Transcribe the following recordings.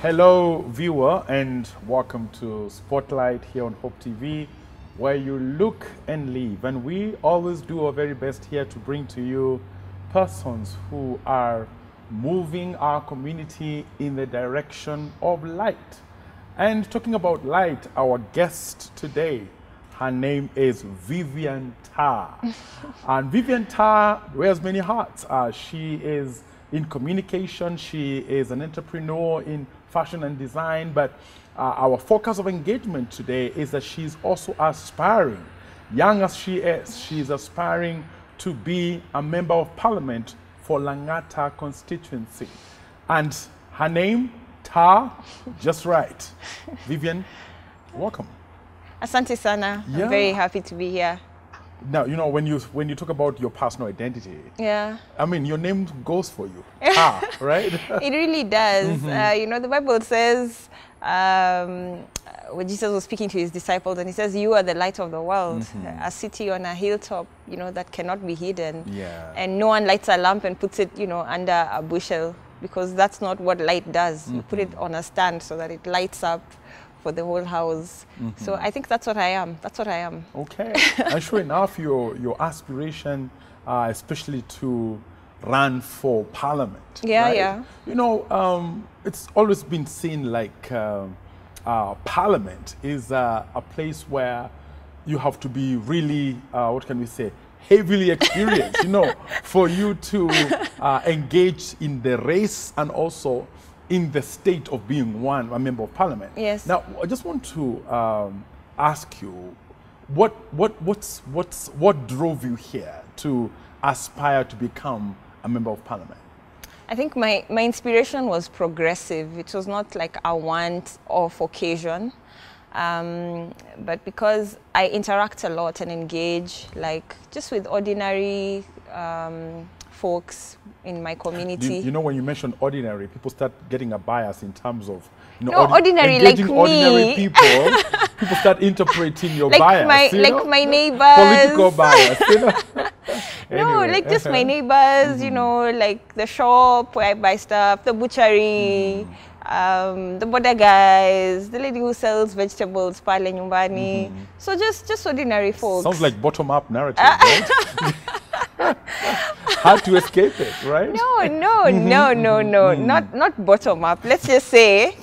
Hello, viewer, and welcome to Spotlight here on Hope TV, where you look and live. And we always do our very best here to bring to you persons who are moving our community in the direction of light. And talking about light, our guest today, her name is Vivienne Taa. And Vivienne Taa wears many hats. She is in communication, she is an entrepreneur in fashion and design, but our focus of engagement today is that she's also aspiring, young as she is, she's aspiring to be a member of parliament for Langata Constituency. And her name, Taa, just right. Vivienne, welcome. Asante sana. Yeah. I'm very happy to be here. Now, you know, when you talk about your personal identity, Yeah. I mean, your name goes for you, Taa, right? It really does. You know, the Bible says, when Jesus was speaking to his disciples, and he says, you are the light of the world, a city on a hilltop, you know, that cannot be hidden. Yeah. And no one lights a lamp and puts it, you know, under a bushel, because that's not what light does. You put it on a stand so that it lights up for the whole house. So I think that's what I am. That's what I am. Okay. And sure enough, your aspiration, especially to run for parliament. Yeah, right? yeah. You know, it's always been seen like parliament is a place where you have to be really, what can we say, heavily experienced, you know, for you to engage in the race and also in the state of being a member of parliament. Yes. Now, I just want to ask you, what drove you here to aspire to become a member of parliament? I think my inspiration was progressive. It was not like a want-off occasion. But because I interact a lot and engage, like, just with ordinary folks in my community. You know, when you mention ordinary, people start getting a bias in terms of, you know, no, ordinary like me. Ordinary people start interpreting your like bias. My neighbors. Political bias, you know. No, Anyway, like just my neighbors, you know, like the shop where I buy stuff, the butchery, the border guys, the lady who sells vegetables, pale nyumbani. So just ordinary folks. Sounds like bottom-up narrative, right? Hard to escape it, right? No, not bottom up. Let's just say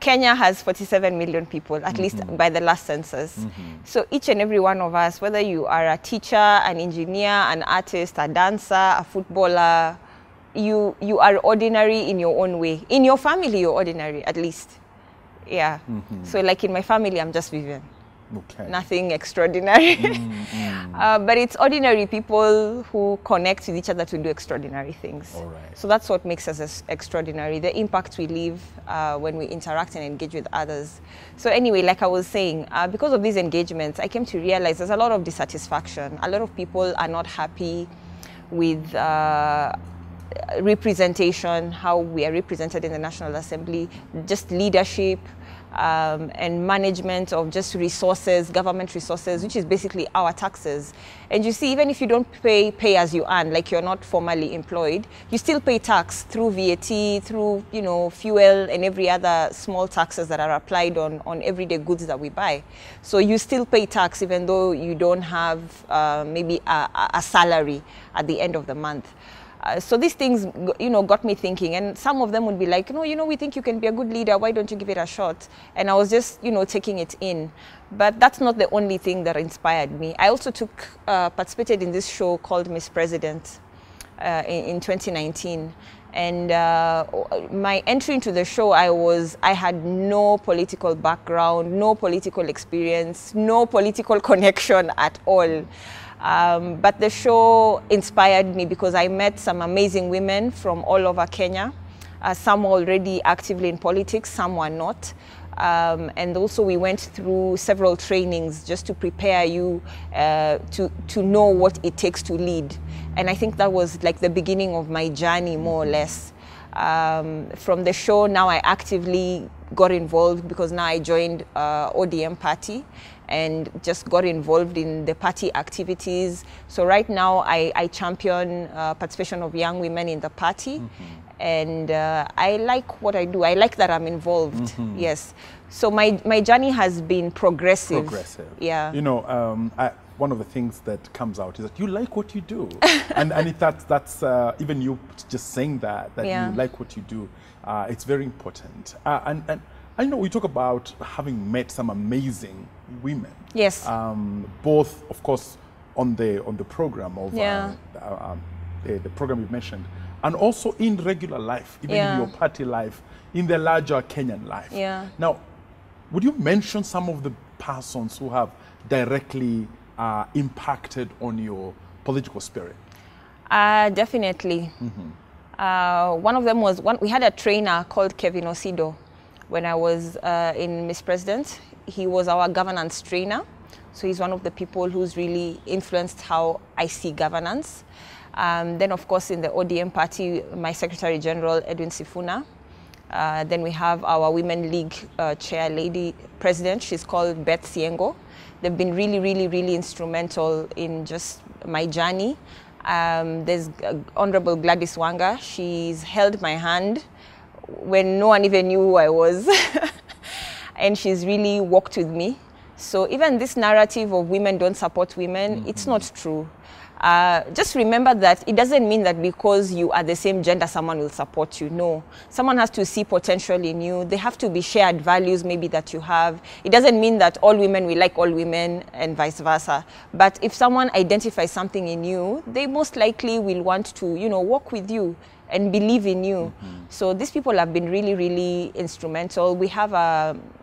Kenya has 47 million people, at least by the last census. So each and every one of us, whether you are a teacher, an engineer, an artist, a dancer, a footballer, you are ordinary in your own way. In your family, you're ordinary, at least. Yeah. So like in my family, I'm just Vivienne. Okay. Nothing extraordinary. But it's ordinary people who connect with each other to do extraordinary things. All right. So that's what makes us extraordinary, the impact we leave when we interact and engage with others. So anyway, like I was saying, because of these engagements, I came to realize there's a lot of dissatisfaction. A lot of people are not happy with representation, how we are represented in the National Assembly, just leadership, and management of just resources, government resources, which is basically our taxes. And you see, even if you don't pay as you earn, like you're not formally employed, you still pay tax through VAT, through, you know, fuel and every other small taxes that are applied on everyday goods that we buy. So you still pay tax even though you don't have maybe a salary at the end of the month. So these things, you know, got me thinking, and some of them would be like, no, you know, we think you can be a good leader. Why don't you give it a shot? And I was just, you know, taking it in. But that's not the only thing that inspired me. I also participated in this show called Miss President in 2019. And my entry into the show, I had no political background, no political experience, no political connection at all. But the show inspired me because I met some amazing women from all over Kenya. Some were already actively in politics, some were not. And also we went through several trainings just to prepare you to know what it takes to lead. And I think that was like the beginning of my journey, more or less. From the show, now I actively got involved because now I joined ODM party and just got involved in the party activities. So right now I champion participation of young women in the party. And I like what I do. I like that I'm involved. Yes. So my journey has been progressive. Progressive. Yeah. You know, one of the things that comes out is that you like what you do. and that's even you just saying that Yeah. you like what you do, it's very important. And I know we talk about having met some amazing women. Yes. Both, of course, on the program of Yeah. the program you mentioned, and also in regular life, even Yeah. in your party life, in the larger Kenyan life. Yeah. Now, would you mention some of the persons who have directly impacted on your political spirit? Definitely. One of them was, we had a trainer called Kevin Osido when I was in Miss President. He was our governance trainer. So he's one of the people who's really influenced how I see governance. Then, of course, in the ODM party, my Secretary General, Edwin Sifuna. Then we have our Women League chair lady president. She's called Beth Siengo. They've been really, really, really instrumental in just my journey. There's Honorable Gladys Wanga. She's held my hand when no one even knew who I was. And she's really walked with me. So even this narrative of women don't support women, it's not true. Just remember that it doesn't mean that because you are the same gender, someone will support you. No, someone has to see potential in you. There have to be shared values maybe that you have. It doesn't mean that all women will like all women and vice versa. But if someone identifies something in you, they most likely will want to, you know, work with you and believe in you. So these people have been really, really instrumental. We have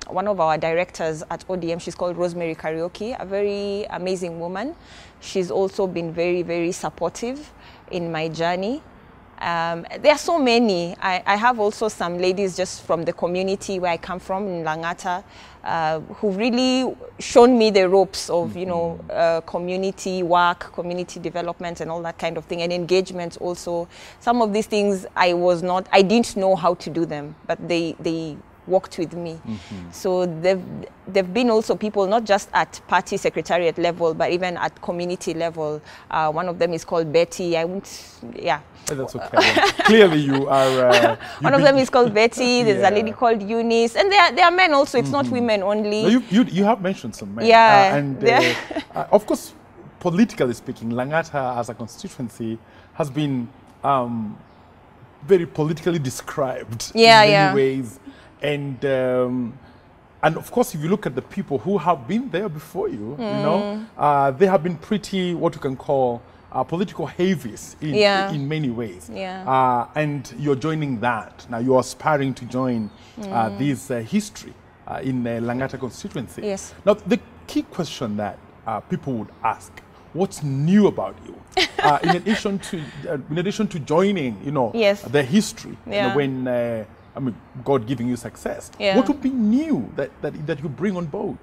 one of our directors at ODM, she's called Rosemary Karaoke, a very amazing woman. She's also been very, very supportive in my journey. There are so many. I have also some ladies just from the community where I come from in Langata who've really shown me the ropes of, you know, community work, community development and all that kind of thing, and engagement also. Some of these things I didn't know how to do them, but they worked with me. So they've been also people not just at party secretariat level, but even at community level. One of them is called Betty. That's okay. Clearly you are... One of them is called Betty. There's a lady called Eunice. And there are men also. It's not women only. No, you have mentioned some men. Yeah. Of course, politically speaking, Langata as a constituency has been very politically described in many ways. And of course, if you look at the people who have been there before you, you know, they have been pretty, what you can call, political heavies in many ways. And you're joining that. Now you're aspiring to join this history in the Langata constituency. Yes. Now, the key question that people would ask, what's new about you? In addition to joining, you know, the history, you know, when I mean, God giving you success. What would be new that you bring on board?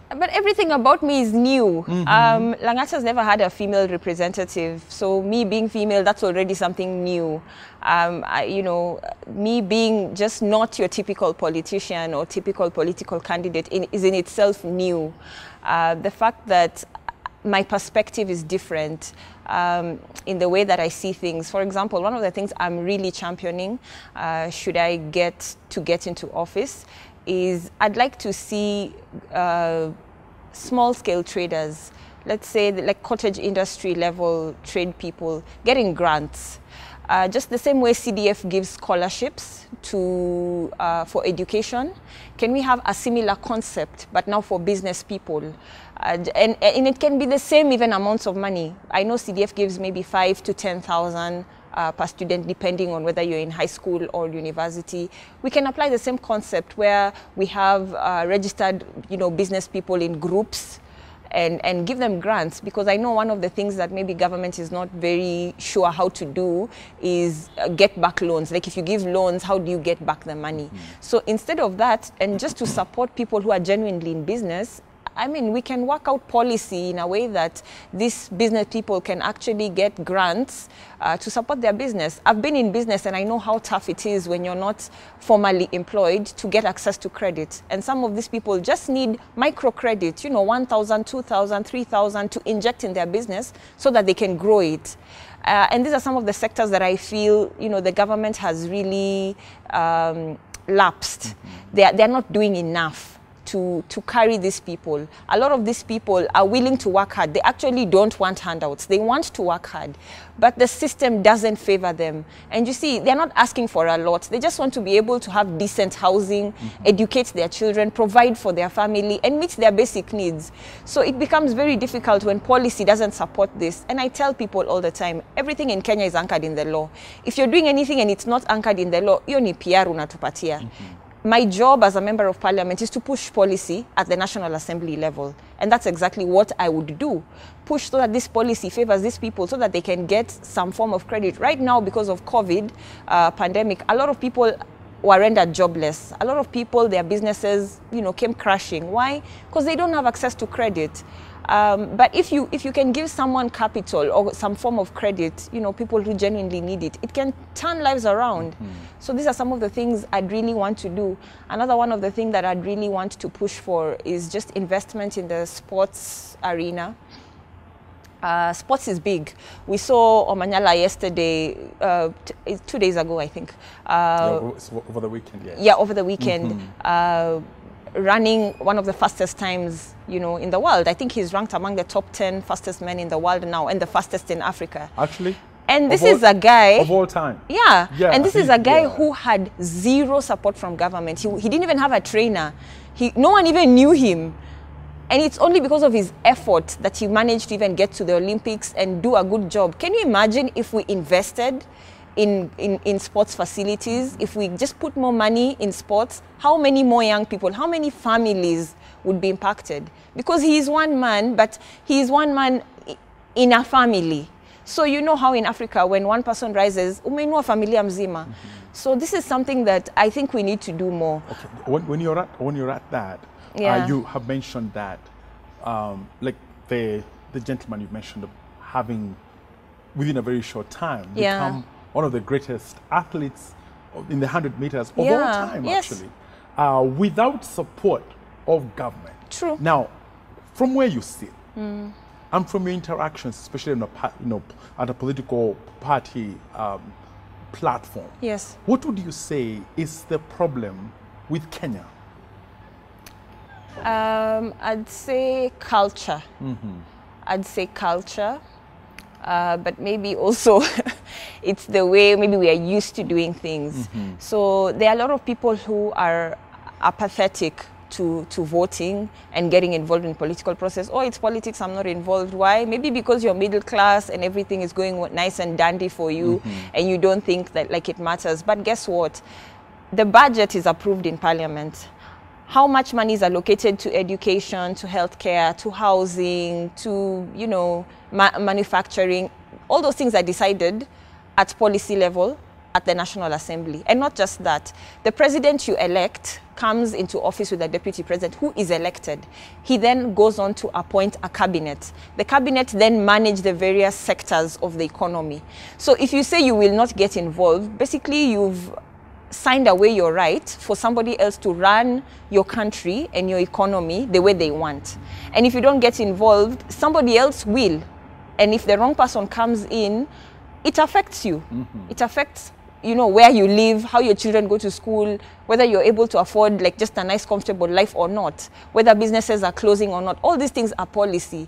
But everything about me is new. Langata has never had a female representative. So me being female, that's already something new. You know, me being just not your typical politician or typical political candidate is in itself new. The fact that my perspective is different in the way that I see things. For example, one of the things I'm really championing, should I get into office, is I'd like to see small-scale traders, let's say like cottage industry level trade people, getting grants. Just the same way CDF gives scholarships to for education, can we have a similar concept, but now for business people? And it can be the same even amounts of money. I know CDF gives maybe 5,000 to 10,000 per student, depending on whether you're in high school or university. We can apply the same concept where we have registered, you know, business people in groups and give them grants, because I know one of the things that maybe government is not very sure how to do is get back loans. Like if you give loans, how do you get back the money? So instead of that, and just to support people who are genuinely in business, I mean, we can work out policy in a way that these business people can actually get grants to support their business. I've been in business and I know how tough it is when you're not formally employed to get access to credit. And some of these people just need microcredit, you know, 1,000, 2,000, 3,000 to inject in their business so that they can grow it. And these are some of the sectors that I feel, you know, the government has really lapsed. They're not doing enough to carry these people. A lot of these people are willing to work hard. They actually don't want handouts. They want to work hard, but the system doesn't favor them. And you see, they're not asking for a lot. They just want to be able to have decent housing, educate their children, provide for their family, and meet their basic needs. So it becomes very difficult when policy doesn't support this. And I tell people all the time, everything in Kenya is anchored in the law. If you're doing anything and it's not anchored in the law, hiyo ni PR unatupatia. My job as a member of parliament is to push policy at the National Assembly level. And that's exactly what I would do. Push so that this policy favors these people so that they can get some form of credit. Right now, because of COVID pandemic, a lot of people were rendered jobless. A lot of people, their businesses, you know, came crashing. Why? Because they don't have access to credit. But if you can give someone capital or some form of credit, you know, people who genuinely need it, it can turn lives around. So these are some of the things I'd really want to do. Another one of the things that I'd really want to push for is just investment in the sports arena. Sports is big. We saw Omanyala yesterday, 2 days ago, I think. Over the weekend, yes. Yeah, over the weekend. Running one of the fastest times, you know, in the world. I think he's ranked among the top 10 fastest men in the world now and the fastest in Africa. Actually? And this is a guy... Of all time? Yeah. And this is a guy who had zero support from government. He didn't even have a trainer. No one even knew him. And it's only because of his effort that he managed to even get to the Olympics and do a good job. Can you imagine if we invested in sports facilities, if we just put more money in sports, how many more young people, how many families would be impacted? Because he is one man, but he is one man in a family. So you know how in Africa, when one person rises, umeinua familia mzima. So this is something that I think we need to do more. Okay. When you're at that, you have mentioned that, like the gentleman you mentioned, having within a very short time become one of the greatest athletes in the 100 meters of all time, actually, without support of government. True. Now, from where you sit, and from your interactions, especially in at a political party platform, what would you say is the problem with Kenya? I'd say culture. I'd say culture. But maybe also it's the way maybe we are used to doing things. So there are a lot of people who are apathetic to voting and getting involved in political process. Oh, it's politics, I'm not involved. Why? Maybe because you're middle class and everything is going nice and dandy for you and you don't think that like it matters. But guess what? The budget is approved in parliament. How much money is allocated to education, to healthcare, to housing, to, you know, manufacturing? All those things are decided at policy level at the National Assembly. And not just that. The president you elect comes into office with a deputy president who is elected. He then goes on to appoint a cabinet. The cabinet then manage the various sectors of the economy. So if you say you will not get involved, basically you've signed away your right for somebody else to run your country and your economy the way they want. And if you don't get involved, somebody else will. And if the wrong person comes in, it affects you. It affects, you know, where you live, how your children go to school, whether you're able to afford like just a nice, comfortable life or not, whether businesses are closing or not. All these things are policy.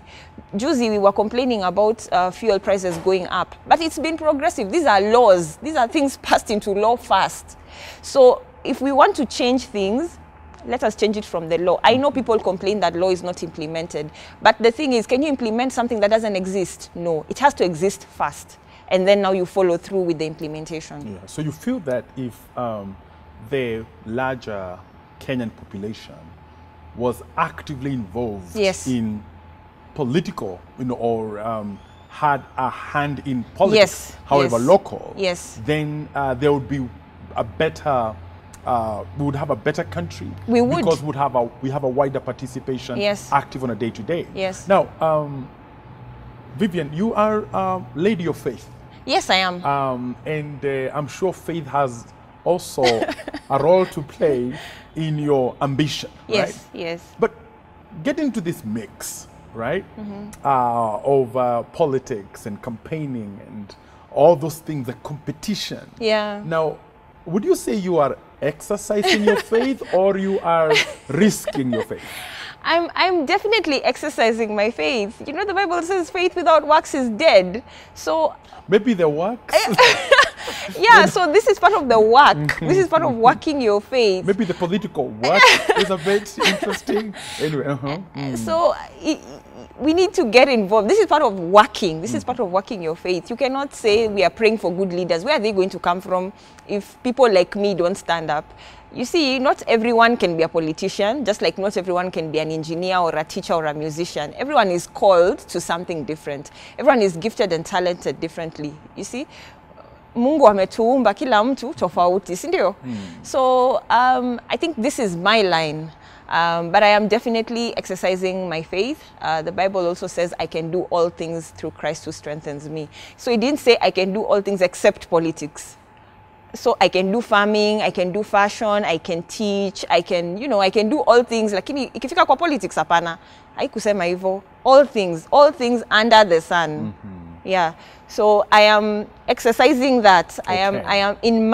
Juicy, we were complaining about fuel prices going up, but it's been progressive. These are laws. These are things passed into law fast. So if we want to change things, let us change it from the law. I know people complain that law is not implemented, but the thing is, can you implement something that doesn't exist? No, it has to exist first. And then now you follow through with the implementation. Yeah. So you feel that if the larger Kenyan population was actively involved in political, you know, or had a hand in politics, however local, then there would be a better we would have a better country. We would. Because we have a wider participation, yes, active on a day-to-day. Yes. Now, Vivienne, you are a lady of faith. Yes, I am. And I'm sure faith has also a role to play in your ambition, yes, right? Yes. But get into this mix, right, of politics and campaigning and all those things, the competition. Yeah. Now, would you say you are exercising your faith or you are risking your faith? I'm definitely exercising my faith. You know, the Bible says faith without works is dead. So maybe the works. Yeah, so this is part of the work. This is part of working your faith. Maybe the political work is a bit interesting. Anyway, So we need to get involved. This is part of working. This is part of working your faith. You cannot say we are praying for good leaders. Where are they going to come from if people like me don't stand up? You see, not everyone can be a politician, just like not everyone can be an engineer or a teacher or a musician. Everyone is called to something different. Everyone is gifted and talented differently. You see, Mungu ametuumba kila mtu tofauti, si ndio? So I think this is my line. But I am definitely exercising my faith. The Bible also says I can do all things through Christ who strengthens me. So it didn't say I can do all things except politics. So I can do farming, I can do fashion, I can teach, I can, you know, I can do all things. Lakini ikifika kwa politics hapana. Haikusema hivyo. All things under the sun. Yeah. So I am exercising that. Okay. I am in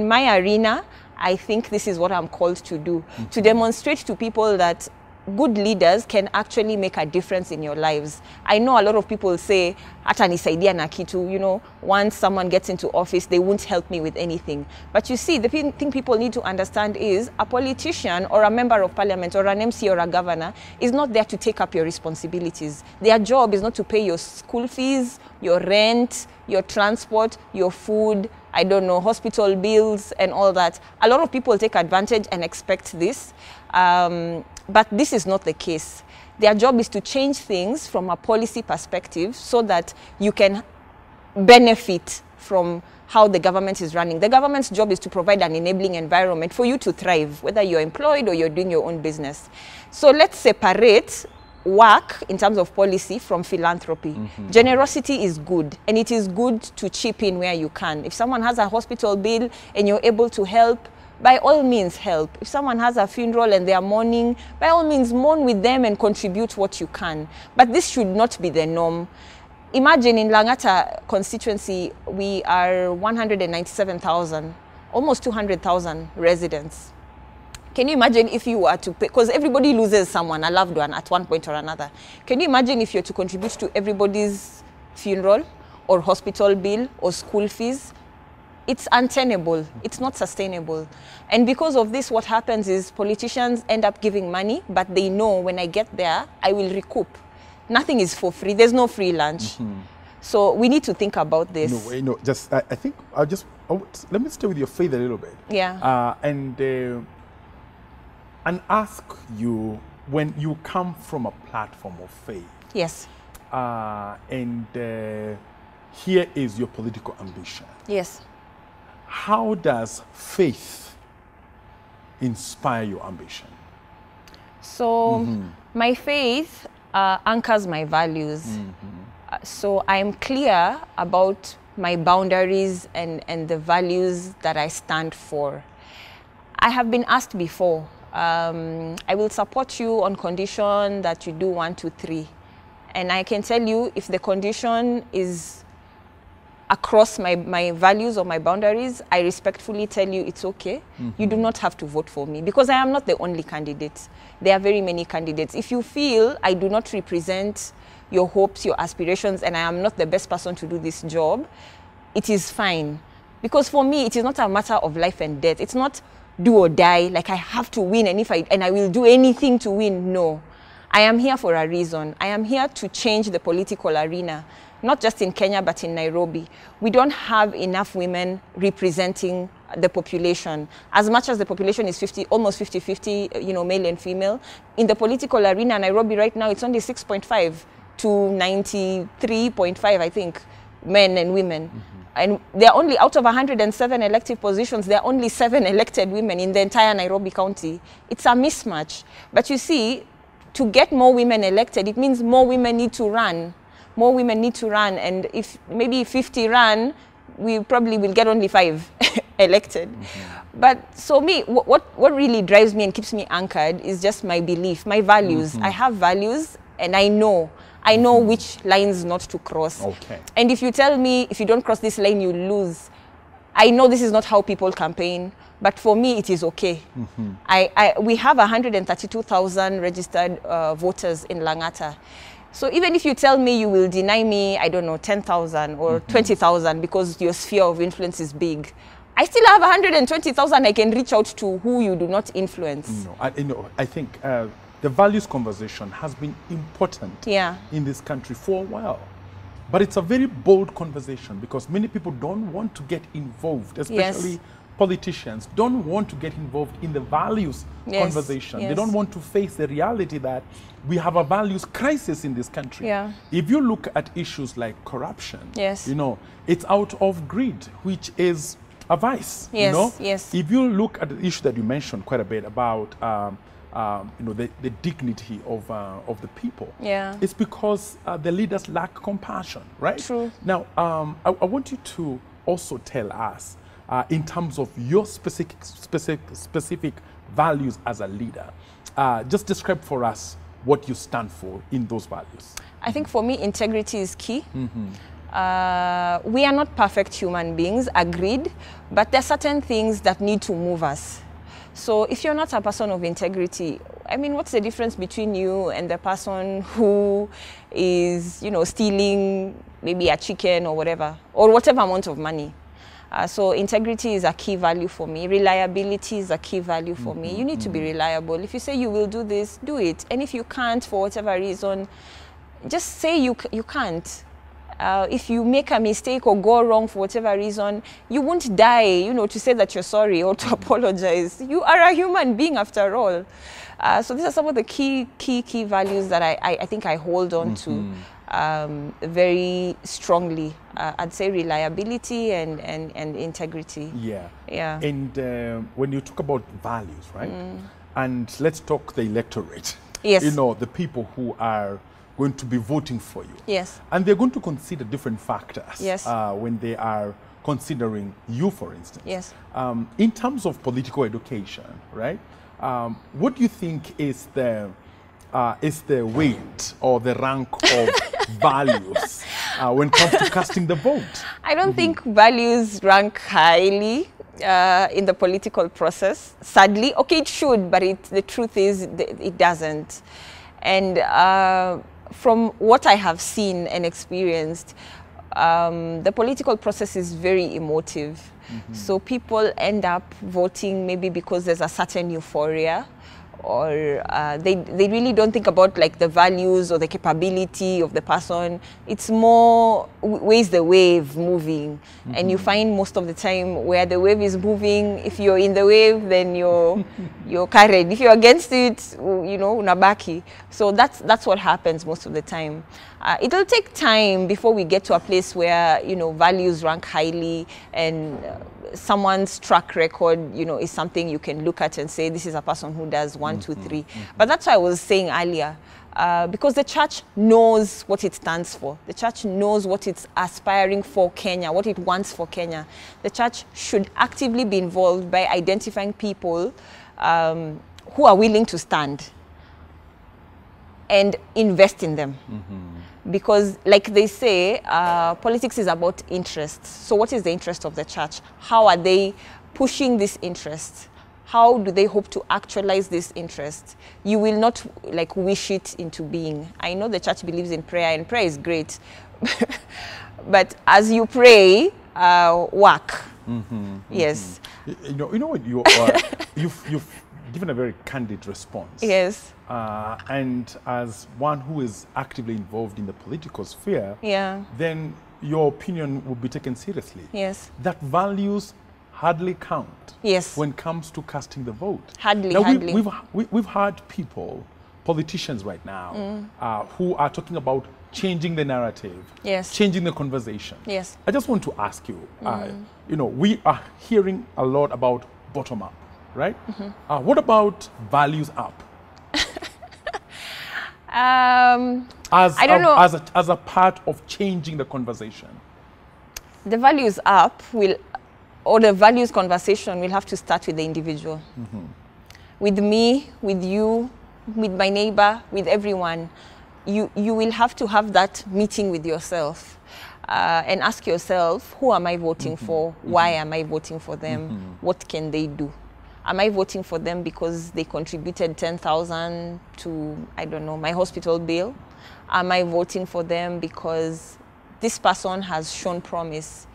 my arena. I think this is what I'm called to do, to demonstrate to people that good leaders can actually make a difference in your lives. I know a lot of people say, hata nisaidia na kitu, you know, once someone gets into office, they won't help me with anything. But you see, the thing people need to understand is a politician or a member of parliament or an MC or a governor is not there to take up your responsibilities. Their job is not to pay your school fees, your rent, your transport, your food, I don't know, hospital bills and all that. A lot of people take advantage and expect this. But this is not the case. Their job is to change things from a policy perspective so that you can benefit from how the government is running. The government's job is to provide an enabling environment for you to thrive, whether you're employed or you're doing your own business. So let's separate work in terms of policy from philanthropy. Generosity is good, and it is good to chip in where you can. If someone has a hospital bill and you're able to help, by all means help. If someone has a funeral and they are mourning, by all means mourn with them and contribute what you can. But this should not be the norm. Imagine in Langata constituency, we are 197,000, almost 200,000 residents. Can you imagine if you were to pay, because everybody loses someone, a loved one at one point or another. Can you imagine if you're to contribute to everybody's funeral or hospital bill or school fees? It's untenable. It's not sustainable. And because of this, what happens is politicians end up giving money, but they know when I get there, I will recoup. Nothing is for free. There's no free lunch. So we need to think about this. No, just I think let me stay with your faith a little bit. Yeah. And ask you, when you come from a platform of faith. Yes. And here is your political ambition. Yes. How does faith inspire your ambition? So my faith anchors my values. So I'm clear about my boundaries and the values that I stand for. I have been asked before, I will support you on condition that you do 1, 2, 3. And I can tell you, if the condition is across my values or my boundaries, I respectfully tell you it's okay. You do not have to vote for me, because I am not the only candidate. There are very many candidates. If you feel I do not represent your hopes, your aspirations, and I am not the best person to do this job, it is fine. Because for me, it is not a matter of life and death. It's not do or die, like I have to win, and I will do anything to win. No. I am here for a reason. I am here to change the political arena, not just in Kenya, but in Nairobi. We don't have enough women representing the population. As much as the population is almost 50-50, you know, male and female, in the political arena, Nairobi right now, it's only 6.5 to 93.5, I think, men and women. And there are only, out of 107 elective positions, there are only 7 elected women in the entire Nairobi County. It's a mismatch. But you see, to get more women elected, it means more women need to run. More women need to run. And if maybe 50 run, we probably will get only 5 elected. But so me, what really drives me and keeps me anchored is just my belief, my values. I have values, and I know which lines not to cross. Okay. And if you tell me, if you don't cross this line, you lose, I know this is not how people campaign, but for me, it is okay. We have 132,000 registered voters in Langata. So even if you tell me you will deny me, I don't know, 10,000 or 20,000 because your sphere of influence is big, I still have 120,000 I can reach out to who you do not influence. I think the values conversation has been important in this country for a while. But it's a very bold conversation because many people don't want to get involved, especially politicians don't want to get involved in the values conversation. They don't want to face the reality that we have a values crisis in this country. If you look at issues like corruption, it's out of greed, which is a vice. If you look at the issue that you mentioned quite a bit about the dignity of the people, it's because the leaders lack compassion, right? True. Now, I want you to also tell us, in terms of your specific values as a leader, just describe for us what you stand for in those values. I think for me, integrity is key. We are not perfect human beings, agreed, but there are certain things that need to move us. So if you're not a person of integrity, I mean, what's the difference between you and the person who is, stealing maybe a chicken or whatever amount of money? So integrity is a key value for me. Reliability is a key value for me. You need to be reliable. If you say you will do this, do it. And if you can't, for whatever reason, just say you can't. If you make a mistake or go wrong for whatever reason, you won't die, to say that you're sorry or to apologize. You are a human being after all. So these are some of the key values that I think I hold on to very strongly. I'd say reliability and integrity. Yeah. And when you talk about values, right? And let's talk the electorate. Yes. The people who are going to be voting for you. Yes. And they're going to consider different factors when they are considering you, for instance. Yes. In terms of political education, right? What do you think is the weight or the rank of values when it comes to casting the vote? I don't think values rank highly in the political process, sadly. Okay, it should, but the truth is it doesn't. And from what I have seen and experienced, the political process is very emotive. So people end up voting maybe because there's a certain euphoria, or they really don't think about like the values or the capability of the person. It's more, where's the wave moving? And you find most of the time where the wave is moving, if you're in the wave, then you're carried. If you're against it, unabaki. So that's what happens most of the time. It'll take time before we get to a place where, values rank highly and someone's track record, is something you can look at and say, this is a person who does 1, 2, 3. But that's what I was saying earlier, because the church knows what it stands for. The church knows what it's aspiring for Kenya, what it wants for Kenya. The church should actively be involved by identifying people who are willing to stand and invest in them. Because like they say, politics is about interests. So what is the interest of the church? How are they pushing this interest? How do they hope to actualize this interest? You will not wish it into being. I know the church believes in prayer, and prayer is great. But as you pray, work. Yes. You've given a very candid response. Yes. And as one who is actively involved in the political sphere, then your opinion will be taken seriously. Yes. That values hardly count. Yes. When it comes to casting the vote. Hardly. Now, we've heard people politicians right now who are talking about changing the narrative, Yes. changing the conversation. Yes. I just want to ask you, you know, we are hearing a lot about bottom up, right? What about values up? I don't know. As a part of changing the conversation. The values up will, or the values conversation will have to start with the individual. With me, with you, with my neighbor, with everyone. You will have to have that meeting with yourself and ask yourself, who am I voting for? Why am I voting for them? What can they do? Am I voting for them because they contributed 10,000 to, I don't know, my hospital bill? Am I voting for them because this person has shown promise?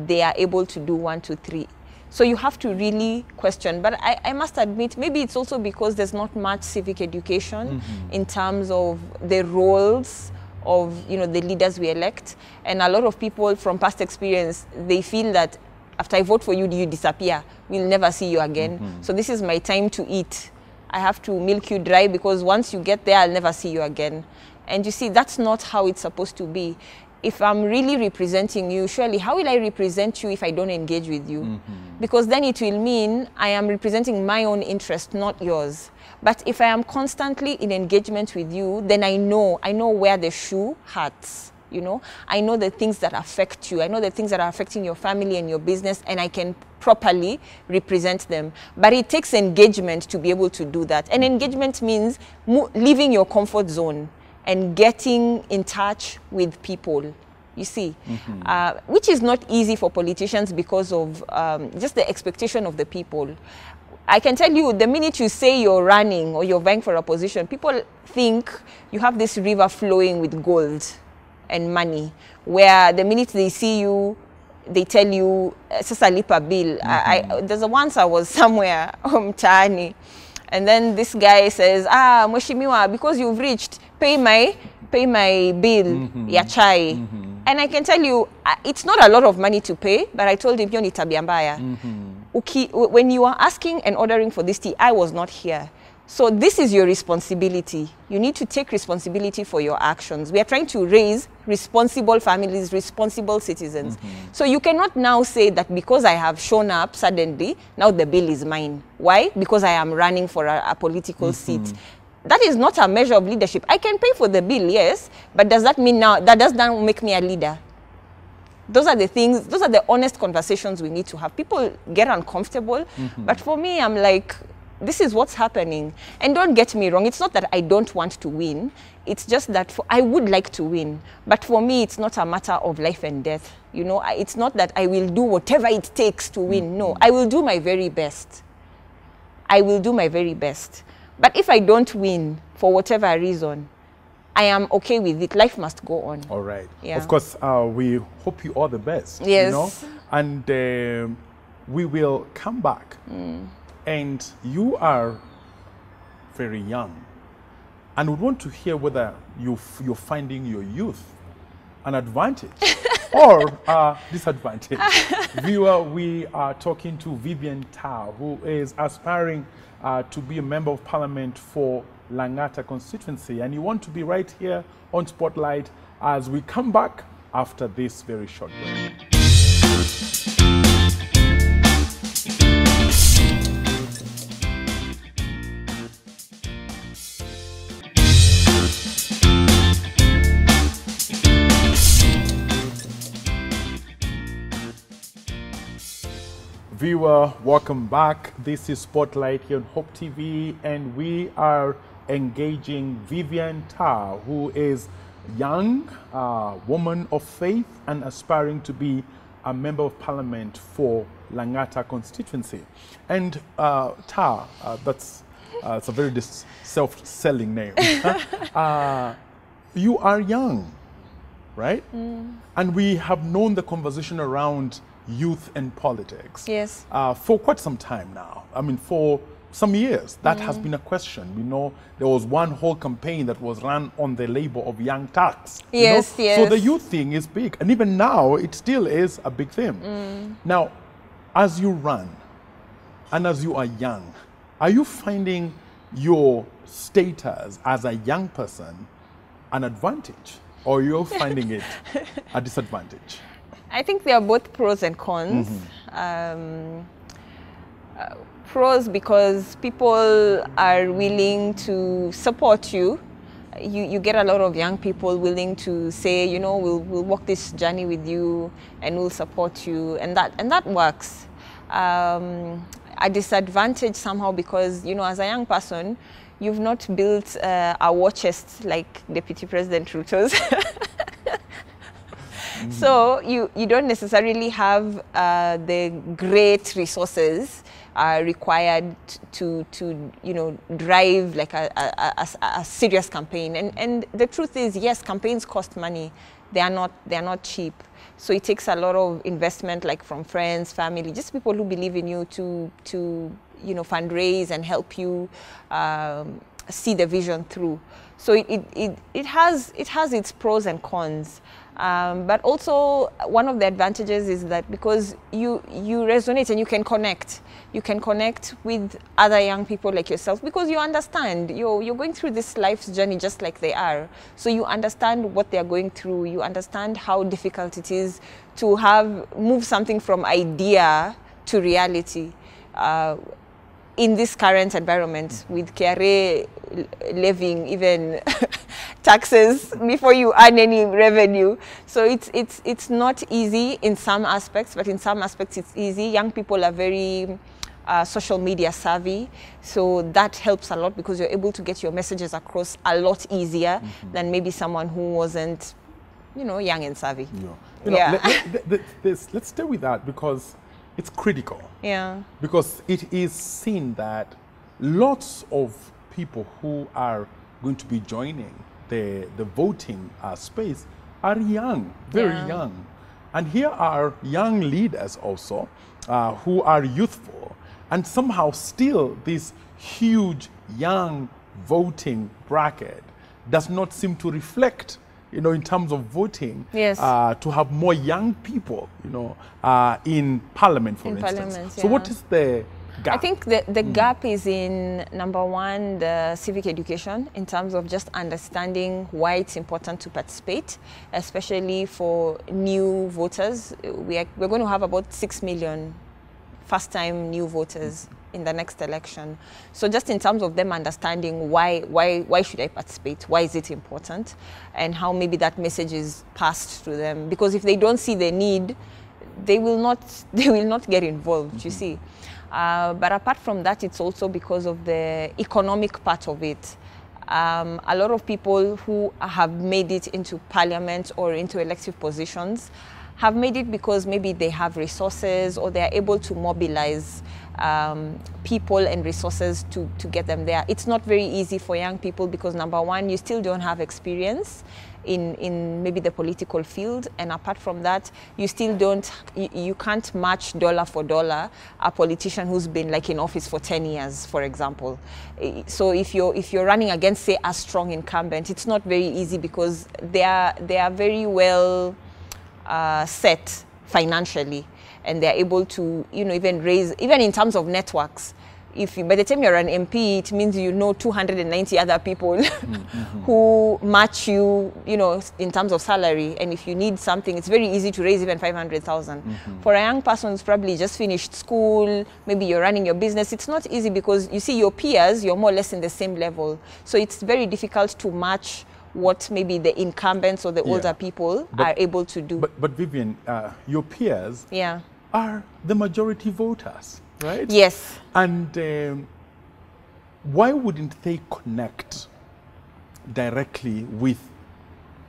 They are able to do 1, 2, 3. So you have to really question. But I must admit, maybe it's also because there's not much civic education in terms of the roles of, you know, the leaders we elect. And a lot of people from past experience, they feel that after I vote for you, you disappear. We'll never see you again. So this is my time to eat. I have to milk you dry because once you get there, I'll never see you again. And you see, that's not how it's supposed to be. If I'm really representing you, surely how will I represent you if I don't engage with you? Because then it will mean I am representing my own interest, not yours. But if I am constantly in engagement with you, then I know where the shoe hurts. You know, I know the things that affect you. I know the things that are affecting your family and your business, and I can properly represent them. But it takes engagement to be able to do that. And engagement means leaving your comfort zone and getting in touch with people, you see, which is not easy for politicians because of just the expectation of the people. I can tell you, the minute you say you're running or you're vying for a position, people think you have this river flowing with gold and money, where the minute they see you, they tell you, "Sasa lipa bill." There's once I was somewhere, Tani, and then this guy says, "Mheshimiwa, because you've reached, pay my bill, ya chai." And I can tell you, it's not a lot of money to pay, but I told him, "Hiyo ni tabia mbaya." When you are asking and ordering for this tea, I was not here. So this is your responsibility. You need to take responsibility for your actions. We are trying to raise responsible families, responsible citizens. So you cannot now say that because I have shown up suddenly, now the bill is mine. Why? Because I am running for a political seat. That is not a measure of leadership. I can pay for the bill, yes, but does that mean now, that does not make me a leader? Those are the things, those are the honest conversations we need to have. People get uncomfortable, but for me, I'm like, this is what's happening. And don't get me wrong, it's not that I don't want to win. It's just that I would like to win. But for me, it's not a matter of life and death. You know, it's not that I will do whatever it takes to win. No, I will do my very best. I will do my very best. But if I don't win, for whatever reason, I am okay with it. Life must go on. All right. Yeah. Of course, we hope you all the best. Yes. You know? And we will come back. And you are very young. And we want to hear whether you're finding your youth an advantage or disadvantage. Viewer, we are talking to Vivienne Taa, who is aspiring to be a member of parliament for Langata Constituency. And you want to be right here on Spotlight as we come back after this very short break. Viewer, welcome back. This is Spotlight here on Hope TV, and we are engaging Vivienne Taa, who is young, woman of faith, and aspiring to be a member of parliament for Langata constituency. And Taa, that's it's a very self-selling name. You are young, right? And we have known the conversation around youth and politics. Yes. For quite some time now. I mean, for some years, that has been a question. We know there was one whole campaign that was run on the label of young tax. Yes, you know? yes. So the youth thing is big. And even now, it still is a big thing. Now, as you run and as you are young, are you finding your status as a young person an advantage, or you're finding it a disadvantage? I think there are both pros and cons. Pros because people are willing to support you. You get a lot of young people willing to say, you know, we'll walk this journey with you and we'll support you, and that works. A disadvantage somehow because, you know, as a young person, you've not built a war chest like Deputy President Ruto's. So you don't necessarily have the great resources required to you know, drive like a serious campaign. And the truth is, yes, campaigns cost money. They are not cheap. So it takes a lot of investment, like from friends, family, just people who believe in you to you know, fundraise and help you see the vision through. So it has its pros and cons. But also one of the advantages is that because you resonate and you can connect with other young people like yourself, because you understand you're going through this life's journey just like they are. So you understand what they're going through. You understand how difficult it is to move something from idea to reality. In this current environment, with KRA levying even taxes before you earn any revenue. So it's not easy in some aspects, but in some aspects it's easy. Young people are very social media savvy, so that helps a lot because you're able to get your messages across a lot easier than maybe someone who wasn't, you know, young and savvy. Let's stay with that because it's critical. Yeah. Because it is seen that lots of people who are going to be joining the voting space are young, very young. And here are young leaders also who are youthful, and somehow still this huge young voting bracket does not seem to reflect, you know, in terms of voting, to have more young people, you know, in Parliament, for instance. So what is the gap? I think the gap is in, number one, the civic education, in terms of just understanding why it's important to participate, especially for new voters. We're going to have about 6 million first-time new voters in the next election. So just in terms of them understanding why should I participate, why is it important, and how maybe that message is passed to them. Because if they don't see the need, they will not get involved, you see. But apart from that, it's also because of the economic part of it. A lot of people who have made it into parliament or into elective positions have made it because maybe they have resources or they are able to mobilize people and resources to get them there. It's not very easy for young people because, number one, you still don't have experience in maybe the political field, and apart from that, you still you can't match dollar for dollar a politician who's been like in office for 10 years, for example. So if you're running against, say, a strong incumbent, it's not very easy because they are very well set financially, and they're able to, you know, even raise, even in terms of networks. If by the time you're an MP, it means you know 290 other people who match you, you know, in terms of salary. And if you need something, it's very easy to raise even 500,000. For a young person who's probably just finished school, maybe you're running your business, it's not easy because you see your peers, you're more or less in the same level. So it's very difficult to match what maybe the incumbents or the older people are able to do. But Vivienne, your peers are the majority voters, right? Yes. And why wouldn't they connect directly with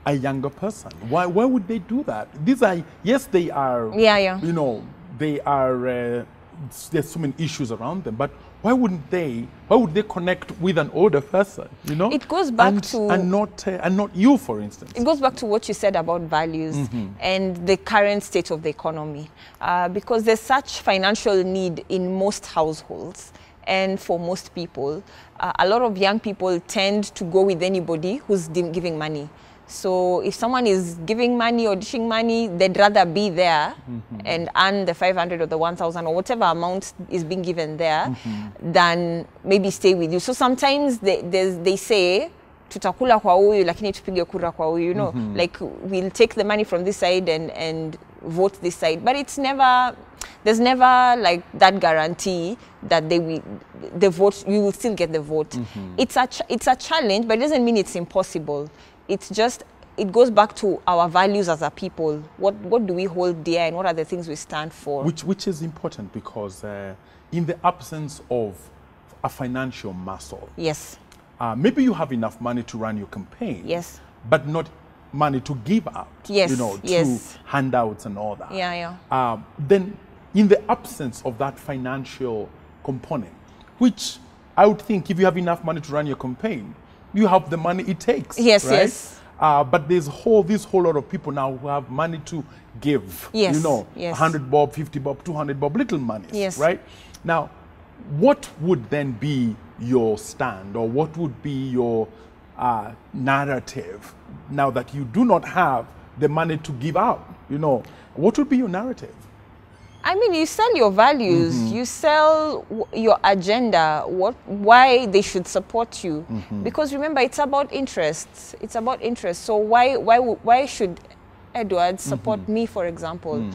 a younger person? Why would they do that? These are, yes, they are, you know, they are, there's so many issues around them, but why would they connect with an older person, you know? It goes back to... And not you, for instance. It goes back to what you said about values and the current state of the economy. Because there's such financial need in most households and for most people. A lot of young people tend to go with anybody who's giving money. So if someone is giving money or dishing money, they'd rather be there and earn the 500 or the 1,000 or whatever amount is being given there than maybe stay with you. So sometimes they say, tutakula kwa huyu lakini tupige kura kwa huyu, you know, like we'll take the money from this side and vote this side. But it's never, there's never like that guarantee that the vote, you will still get the vote. It's a challenge, but it doesn't mean it's impossible. It's just, it goes back to our values as a people. What do we hold dear and what are the things we stand for? Which is important because in the absence of a financial muscle, yes, maybe you have enough money to run your campaign, yes, but not money to give out, yes, you know, yes, to handouts and all that. Yeah, yeah. Then in the absence of that financial component, which I would think if you have enough money to run your campaign, you have the money it takes. Yes, right? yes. But there's this whole lot of people now who have money to give. Yes, you know, yes. 100 bob, 50 bob, 200 bob, little monies. Yes. Right? Now, what would then be your stand or what would be your narrative now that you do not have the money to give out? You know, what would be your narrative? I mean, you sell your values, you sell your agenda, why they should support you. Because remember, it's about interests. It's about interests. So why should Edward support me, for example?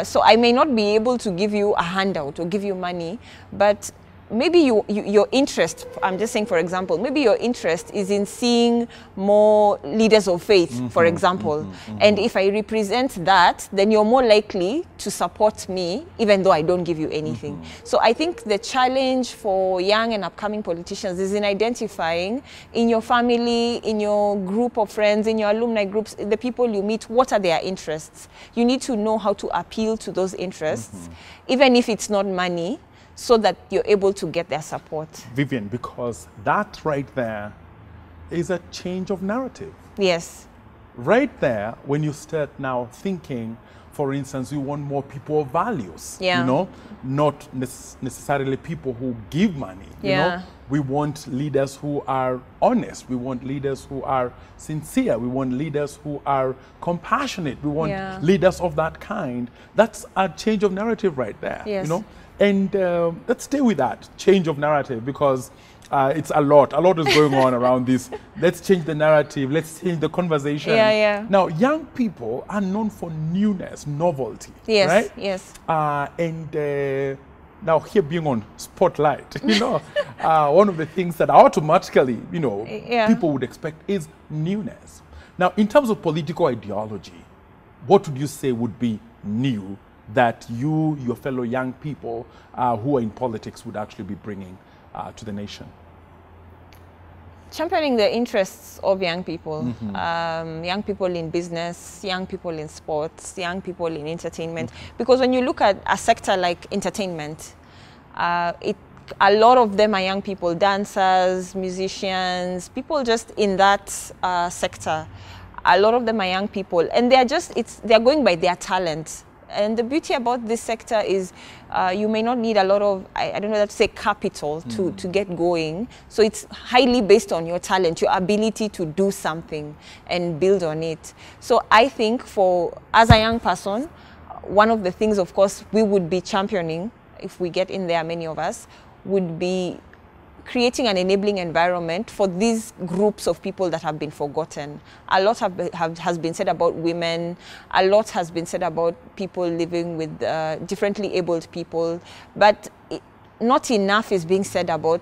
So I may not be able to give you a handout or give you money, but maybe your interest, I'm just saying for example, maybe your interest is in seeing more leaders of faith, for example. And if I represent that, then you're more likely to support me, even though I don't give you anything. So I think the challenge for young and upcoming politicians is in identifying in your family, in your group of friends, in your alumni groups, the people you meet, what are their interests? You need to know how to appeal to those interests, even if it's not money, so that you're able to get their support. Vivienne, because that right there is a change of narrative. Yes. Right there, when you start now thinking, for instance, we want more people of values, Yeah. you know, not necessarily people who give money, you know. We want leaders who are honest. We want leaders who are sincere. We want leaders who are compassionate. We want leaders of that kind. That's a change of narrative right there, Yes. you know. And let's stay with that change of narrative because it's a lot is going on around this. Let's change the narrative. Let's change the conversation. Now, young people are known for newness, novelty. Yes, right? yes. And now here being on Spotlight, you know, one of the things that automatically, you know, people would expect is newness. Now, in terms of political ideology, what would you say would be new that your fellow young people who are in politics would actually be bringing to the nation? Championing the interests of young people, young people in business, young people in sports, young people in entertainment. Because when you look at a sector like entertainment, a lot of them are young people, dancers, musicians, people just in that sector. A lot of them are young people, and they're going by their talent. And the beauty about this sector is you may not need a lot of, I don't know how to say, capital to get going. So it's highly based on your talent, your ability to do something and build on it. So I think as a young person, one of the things, of course, we would be championing, if we get in there, many of us, would be creating an enabling environment for these groups of people that have been forgotten. A lot has been said about women. A lot has been said about people living with differently abled people. But not enough is being said about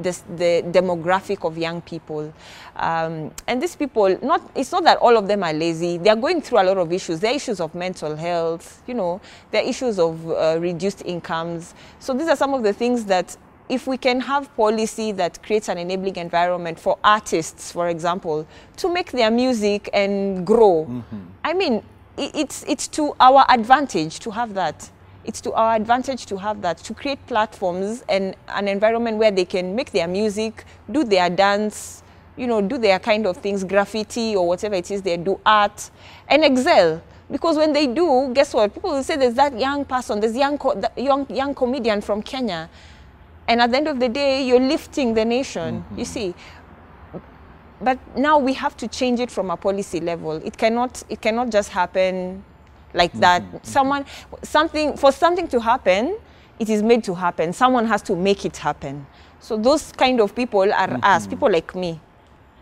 the demographic of young people. And these people, it's not that all of them are lazy. They're going through a lot of issues. There are issues of mental health, you know, there are issues of reduced incomes. So these are some of the things that if we can have policy that creates an enabling environment for artists, for example, to make their music and grow, I mean, it's to our advantage to have that. It's to our advantage to have that, to create platforms and an environment where they can make their music, do their dance, you know, do their kind of things, graffiti or whatever it is they do, art, and excel. Because when they do, guess what? People will say there's that young person, there's young comedian from Kenya. And at the end of the day, you're lifting the nation, you see. but now we have to change it from a policy level. It cannot just happen like that. For something to happen, it is made to happen. Someone has to make it happen. So those kind of people are us, people like me.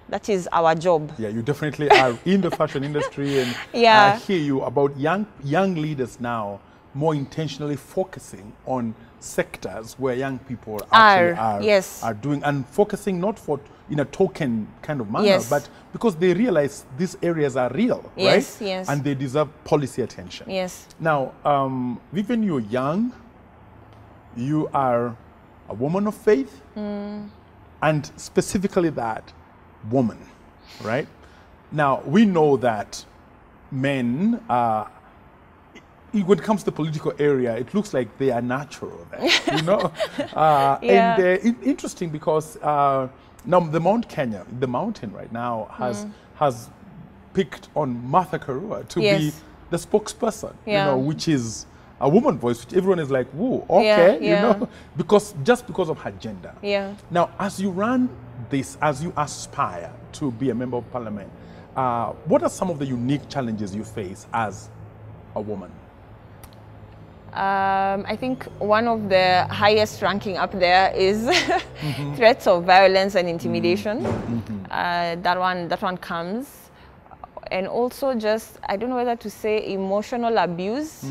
That is our job. Yeah, you definitely are in the fashion industry, and yeah. I hear you about young leaders now more intentionally focusing on sectors where young people actually are doing, and focusing not in a token kind of manner, but because they realize these areas are real, right? Yes. And they deserve policy attention. Yes. Now, Vivienne, you're young, you are a woman of faith, and specifically that woman, right? Now, we know that men when it comes to the political area, it looks like they are natural there, you know? And interesting because now the Mount Kenya, the mountain right now, has picked on Martha Karua to be the spokesperson, you know, which is a woman voice, which everyone is like, whoa, okay, you know, just because of her gender. Yeah. Now, as you run this, as you aspire to be a member of parliament, what are some of the unique challenges you face as a woman? I think one of the highest ranking up there is threats of violence and intimidation. That one comes. And also just, I don't know whether to say emotional abuse.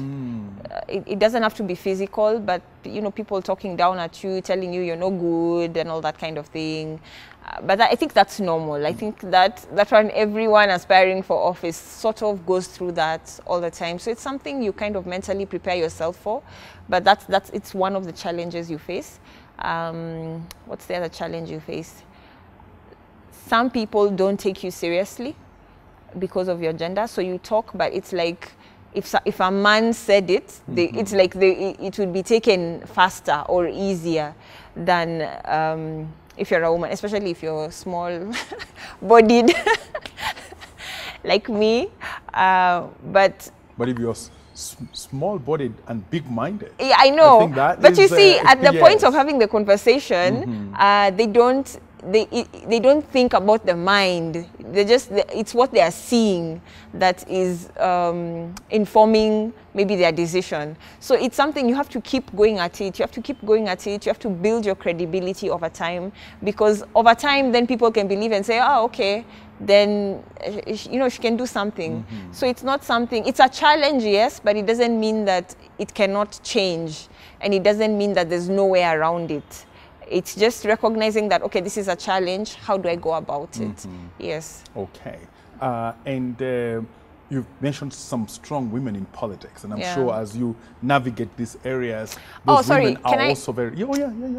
It doesn't have to be physical, but you know, people talking down at you, telling you you're no good and all that kind of thing. But I think that's normal. I think that one, everyone aspiring for office sort of goes through that all the time. So it's something you kind of mentally prepare yourself for. But it's one of the challenges you face. What's the other challenge you face? Some people don't take you seriously because of your gender. So you talk, but it's like if a man said it, it's like it would be taken faster or easier than if you're a woman, especially if you're small-bodied like me. But if you're small-bodied and big-minded, yeah, I know. I think that but you see, at the point of having the conversation, they don't think about the mind. It's what they are seeing that is informing maybe their decision. So it's something you have to keep going at it. You have to keep going at it. You have to build your credibility over time, because over time then people can believe and say, oh, okay, then you know, she can do something. So it's not something, it's a challenge, yes, but it doesn't mean that it cannot change, and it doesn't mean that there's no way around it. It's just recognizing that, okay, this is a challenge. How do I go about it? Yes. Okay. And you've mentioned some strong women in politics, and I'm sure as you navigate these areas, those women are also very...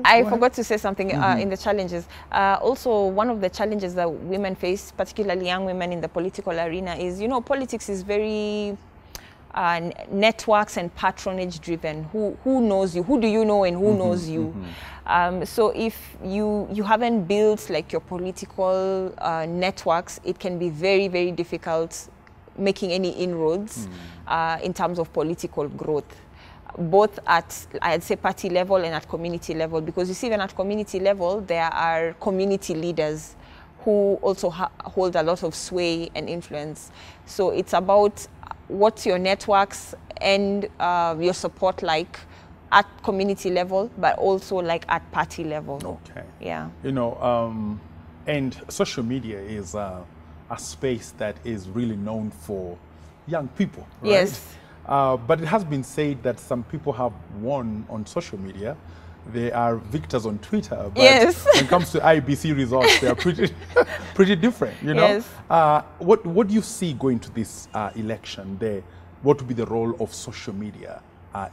I forgot to say something in the challenges. Also, one of the challenges that women face, particularly young women in the political arena, is, you know, politics is very... networks and patronage driven. Who knows you? Who do you know and who knows you? So if you haven't built like your political networks, it can be very, very difficult making any inroads in terms of political growth, both at, I'd say, party level and at community level. Because you see, even at community level, there are community leaders who also hold a lot of sway and influence. So it's about what's your networks and your support like at community level, but also like at party level. Okay. Yeah. You know, and social media is a space that is really known for young people, right? Yes. But it has been said that some people have won on social media. They are victors on Twitter, but when it comes to IBC results, they are pretty different, you know? Yes. What do you see going to this election there? What would be the role of social media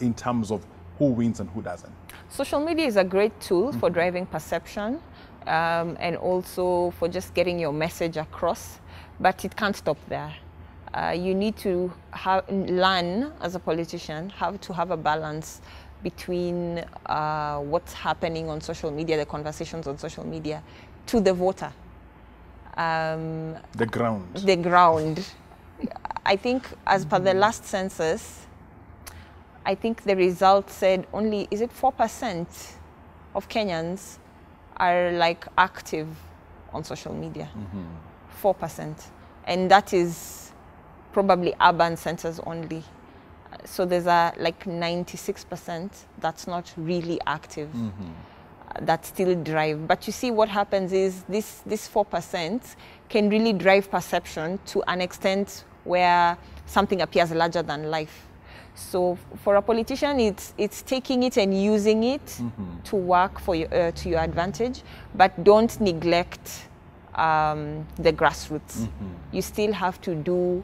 in terms of who wins and who doesn't? Social media is a great tool for driving perception and also for just getting your message across, but it can't stop there. You need to learn as a politician how to have a balance between what's happening on social media, the conversations on social media, to the voter. The ground. The ground. I think as per the last census, I think the result said only, is it 4% of Kenyans are like active on social media. 4%. And that is probably urban centers only. So there's like 96% that's not really active, that still drive. But you see what happens is this 4% can really drive perception to an extent where something appears larger than life. So for a politician, it's taking it and using it to work for to your advantage, but don't neglect the grassroots. You still have to do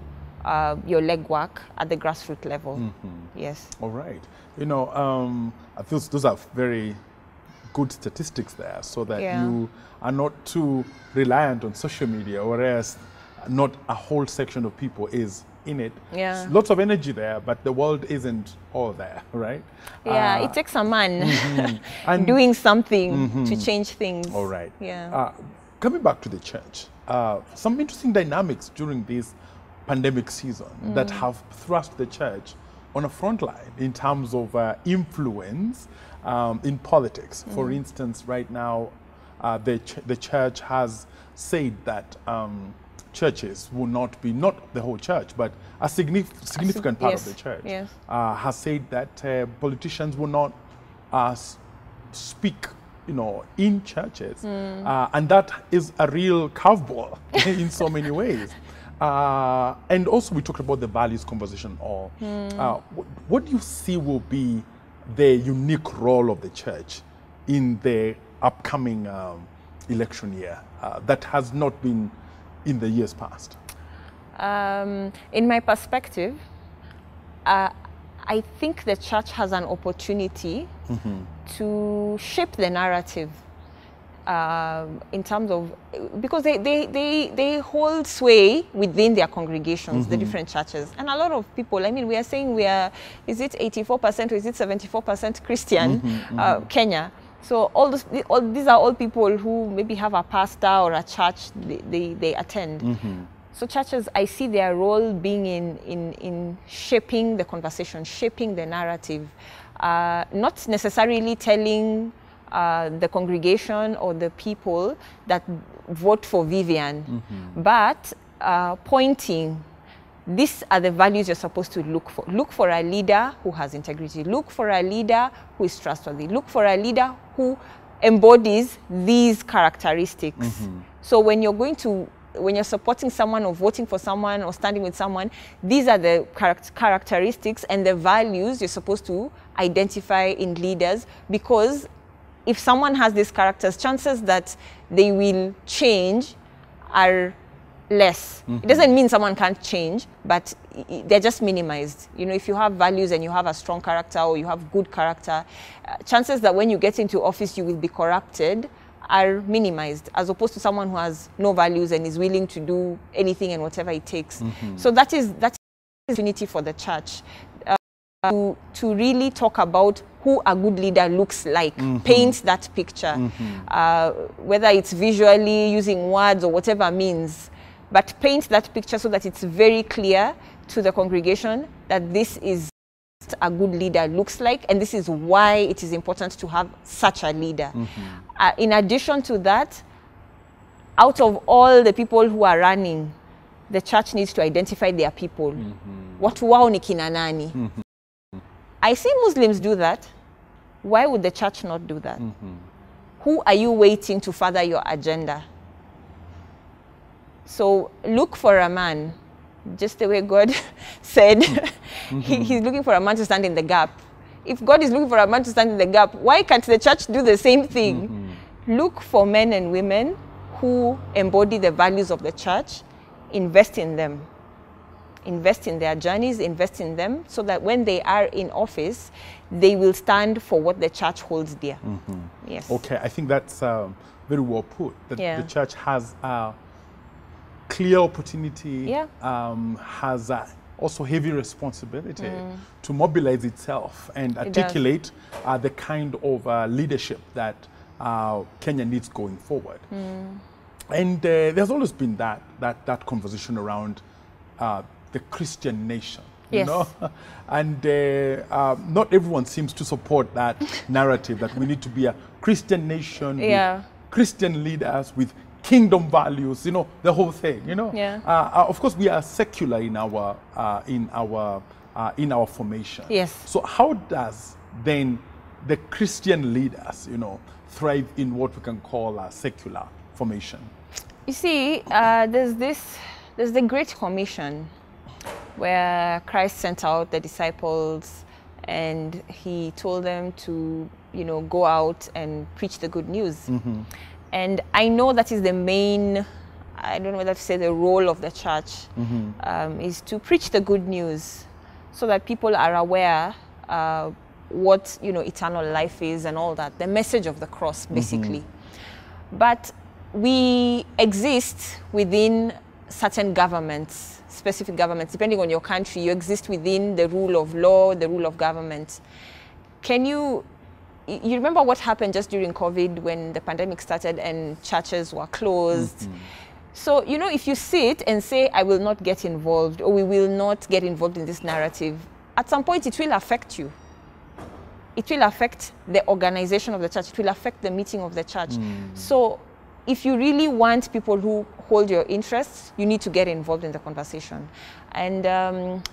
your legwork at the grassroots level. Yes. All right. You know, I feel those are very good statistics there, so that you are not too reliant on social media, whereas not a whole section of people is in it. Yeah. Lots of energy there, but the world isn't all there, right? Yeah, it takes a man doing something to change things. All right. Yeah. Coming back to the church, some interesting dynamics during this pandemic season that have thrust the church on a front line in terms of influence in politics. For instance, right now, the church has said that churches will not be, not the whole church, but a significant part of the church has said that politicians will not speak, you know, in churches, and that is a real curveball in so many ways. And also, we talked about the values conversation. What do you see will be the unique role of the church in the upcoming election year that has not been in the years past? In my perspective, I think the church has an opportunity to shape the narrative in terms of, because they hold sway within their congregations, the different churches. And a lot of people, I mean, we are saying we are, is it 84% or is it 74% Christian, Kenya? So these are all people who maybe have a pastor or a church they attend. So churches, I see their role being in shaping the conversation, shaping the narrative, not necessarily telling the congregation or the people that vote for Vivienne, but pointing, these are the values you're supposed to look for. Look for a leader who has integrity. Look for a leader who is trustworthy. Look for a leader who embodies these characteristics. So when you're supporting someone or voting for someone or standing with someone, these are the characteristics and the values you're supposed to identify in leaders, because if someone has these characters, chances that they will change are less. It doesn't mean someone can't change, but they're just minimized. You know, if you have values and you have a strong character or you have good character, chances that when you get into office you will be corrupted are minimized, as opposed to someone who has no values and is willing to do anything and whatever it takes. So that is an opportunity for the church to really talk about who a good leader looks like, paint that picture, whether it's visually, using words or whatever means, but paint that picture so that it's very clear to the congregation that this is what a good leader looks like, and this is why it is important to have such a leader. In addition to that, out of all the people who are running, the church needs to identify their people. Watu wao ni kina nani? I see Muslims do that. Why would the church not do that? Who are you waiting to further your agenda? So look for a man, just the way God said. He's looking for a man to stand in the gap. If God is looking for a man to stand in the gap, why can't the church do the same thing? Look for men and women who embody the values of the church, invest in them. Invest in their journeys, invest in them, so that when they are in office, they will stand for what the church holds dear. Yes. Okay, I think that's very well put. That the church has a clear opportunity, has also heavy responsibility to mobilize itself and articulate the kind of leadership that Kenya needs going forward. And there's always been that conversation around the Christian nation, you know? And not everyone seems to support that narrative that we need to be a Christian nation with Christian leaders with kingdom values, you know, the whole thing, you know. Yeah. Of course, we are secular in our formation. Yes. So how does then the Christian leaders, you know, thrive in what we can call a secular formation? You see, there's the Great Commission, where Christ sent out the disciples and he told them to, you know, go out and preach the good news. And I know that is the main, I don't know whether to say the role of the church, is to preach the good news so that people are aware what, you know, eternal life is and all that, the message of the cross, basically. But we exist within certain governments, specific governments, depending on your country. You exist within the rule of law, the rule of government. Can you remember what happened just during COVID when the pandemic started and churches were closed? So, you know, if you sit and say, I will not get involved, or we will not get involved in this narrative, at some point it will affect you. It will affect the organization of the church. It will affect the meeting of the church. So if you really want people who hold your interests, you need to get involved in the conversation. And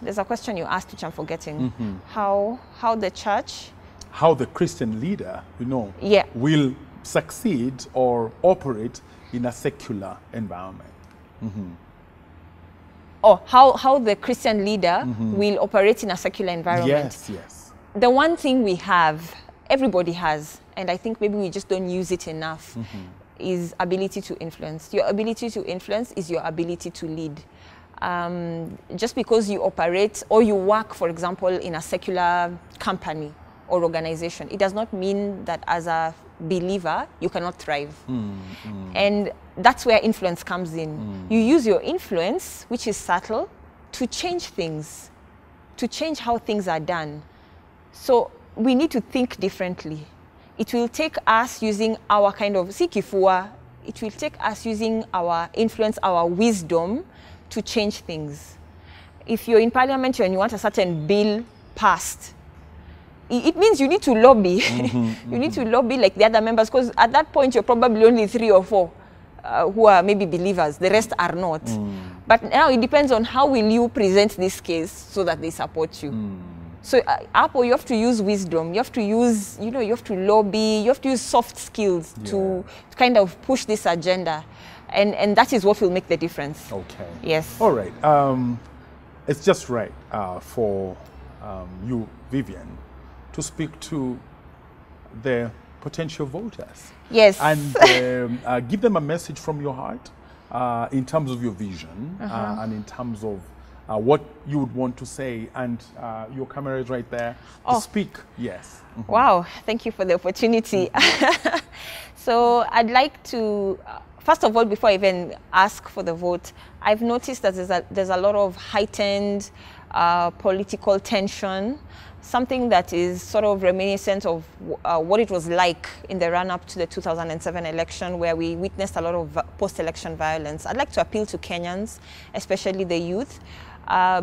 there's a question you asked, which I'm forgetting. How the church... How the Christian leader, you know, Yeah. will succeed or operate in a secular environment. Or how the Christian leader will operate in a secular environment. Yes, yes. The one thing we have, everybody has, and I think maybe we just don't use it enough, is ability to influence. Your ability to influence is your ability to lead. Just because you operate or you work, for example, in a secular company or organization, it does not mean that as a believer you cannot thrive. And that's where influence comes in. You use your influence, which is subtle, to change things, to change how things are done. So we need to think differently. It will take us using our kind of sikifua, it will take us using our influence, our wisdom to change things. If you're in parliament and you want a certain bill passed, it means you need to lobby. You need to lobby like the other members, because at that point you're probably only 3 or 4 who are maybe believers. The rest are not. But now it depends on how will you present this case so that they support you. So Apple, you have to use wisdom. You have to use, you know, you have to lobby. You have to use soft skills to kind of push this agenda. And that is what will make the difference. Okay. Yes. All right. It's just right for you, Vivienne, to speak to the potential voters. Yes. And give them a message from your heart in terms of your vision and in terms of what you would want to say. And your camera is right there to speak. Yes. Wow. Thank you for the opportunity. So I'd like to, first of all, before I even ask for the vote, I've noticed that there's a lot of heightened political tension, something that is sort of reminiscent of what it was like in the run-up to the 2007 election, where we witnessed a lot of post-election violence. I'd like to appeal to Kenyans, especially the youth.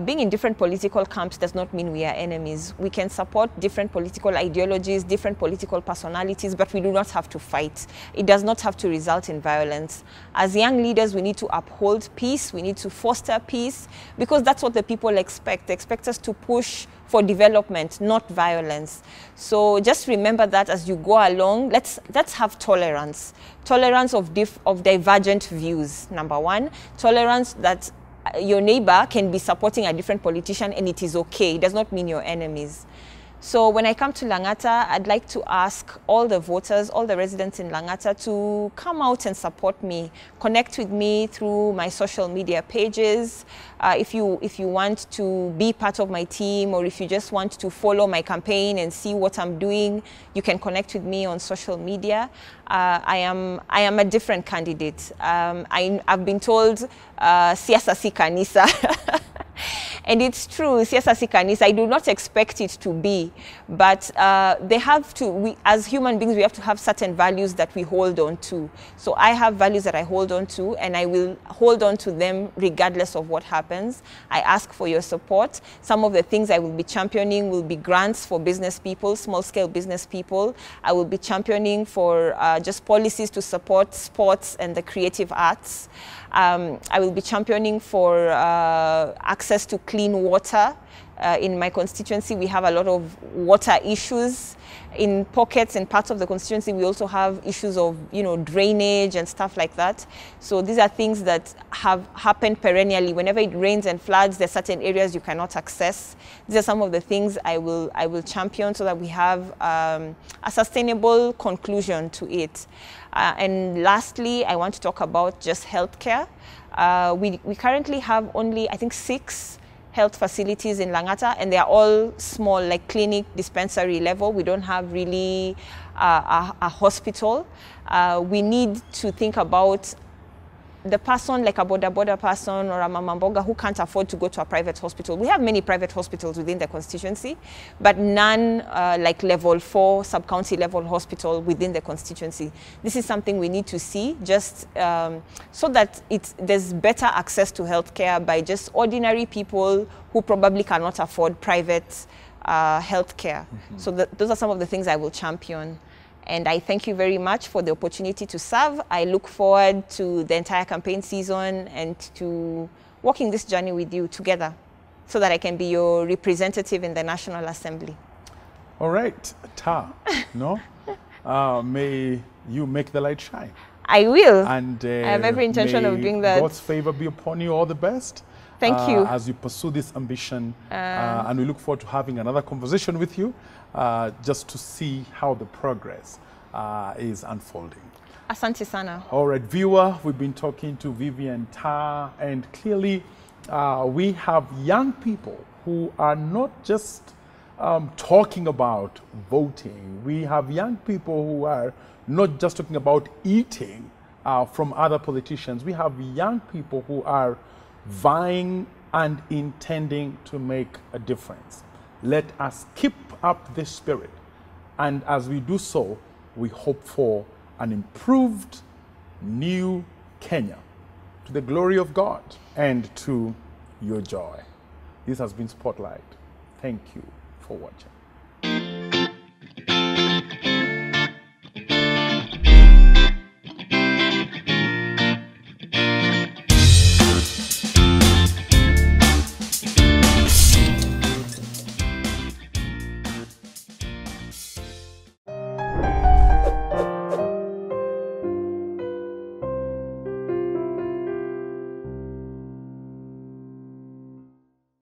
Being in different political camps does not mean we are enemies. We can support different political ideologies, different political personalities, but we do not have to fight. It does not have to result in violence. As young leaders, we need to uphold peace. We need to foster peace, because that's what the people expect. They expect us to push for development, not violence. So just remember that as you go along, let's have tolerance. Tolerance of divergent views, number one. Tolerance that your neighbor can be supporting a different politician and it is okay. It does not mean you're enemies. So when I come to Langata, I'd like to ask all the voters, all the residents in Langata to come out and support me. Connect with me through my social media pages. If you want to be part of my team, or if you just want to follow my campaign and see what I'm doing, you can connect with me on social media. I am a different candidate. I've been told siasa si kanisa. And it's true, siasa si kanisa. I do not expect it to be, but they have to, we, as human beings, we have to have certain values that we hold on to. So I have values that I hold on to, and I will hold on to them regardless of what happens. I ask for your support. Some of the things I will be championing will be grants for business people, small-scale business people. I will be championing for just policies to support sports and the creative arts. I will be championing for access to clean water. In my constituency, we have a lot of water issues. In pockets and parts of the constituency, we also have issues of, drainage and stuff like that. So these are things that have happened perennially. Whenever it rains and floods, there are certain areas you cannot access. These are some of the things I will champion so that we have a sustainable conclusion to it. And lastly, I want to talk about just healthcare. We currently have only, I think, 6 health facilities in Langata, and they are all small, like clinic, dispensary level. We don't have really a hospital. We need to think about the person, like a boda person or a mamamboga who can't afford to go to a private hospital. We have many private hospitals within the constituency, but none like level 4 sub-county level hospital within the constituency. This is something we need to see, just so that there's better access to healthcare by just ordinary people who probably cannot afford private healthcare. Mm-hmm. So those are some of the things I will champion. And I thank you very much for the opportunity to serve. I look forward to the entire campaign season and to walking this journey with you together so that I can be your representative in the National Assembly. All right, Taa, no? May you make the light shine. I will. And I have every intention of doing that. God's favor be upon you. All the best. Thank you. As you pursue this ambition. And we look forward to having another conversation with you just to see how the progress is unfolding. Asante sana. All right, viewer, we've been talking to Vivienne Taa, and clearly we have young people who are not just talking about voting. We have young people who are not just talking about eating from other politicians. We have young people who are vying and intending to make a difference. Let us keep up this spirit, and as we do so, we hope for an improved new Kenya to the glory of God and to your joy. This has been Spotlight. Thank you for watching.